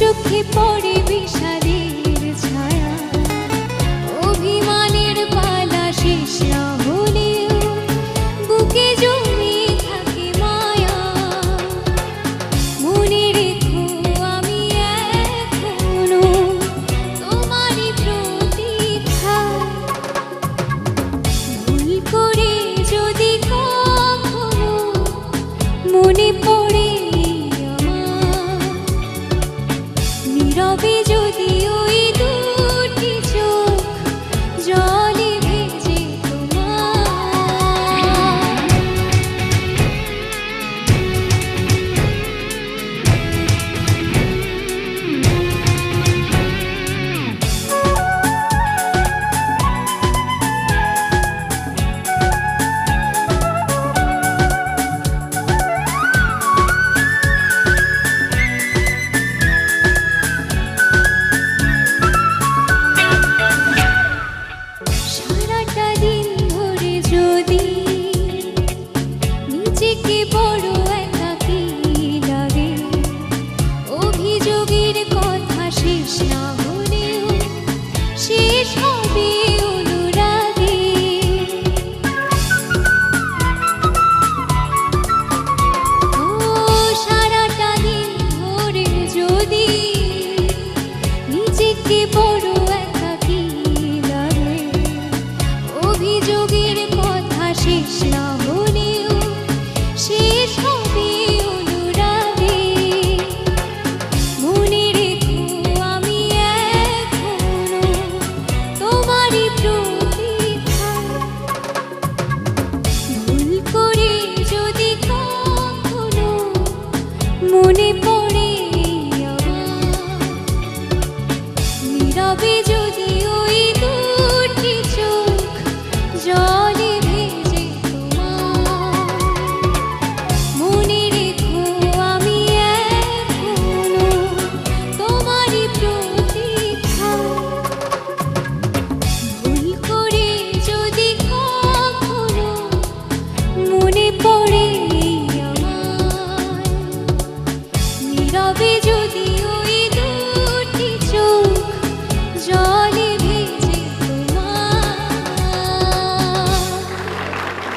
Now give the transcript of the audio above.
চোখে পড়ে বিষাদের ছায়া, অভিমানের পালা শেষ না হলেও বুকে জমে থাকে মায়া। মনে রেখো আমি এখনো তোমারই প্রতীক্ষা। ভুল করে যদি কখনো মনে পড়ে নীরবে যদি ওই দুটি চোখ জলে ভেজে সারাটা দিন ধরে যদি নিজেকে বড় একাকী লাগে, অভিযোগের কথা শেষ না হলেও শেষ হবে অনুরাগে। ও সারাটা দিন ধরে যদি নিজেকে বড় একাকী লাগে, অভিযোগের কথা শেষ না হলেও শেষ হবে অনুরাগে। মনে রেখো আমি এখনো তোমারই প্রতীক্ষা। ভুল করে যদি কখনো মনে পড়ে আমার নীরবে যদি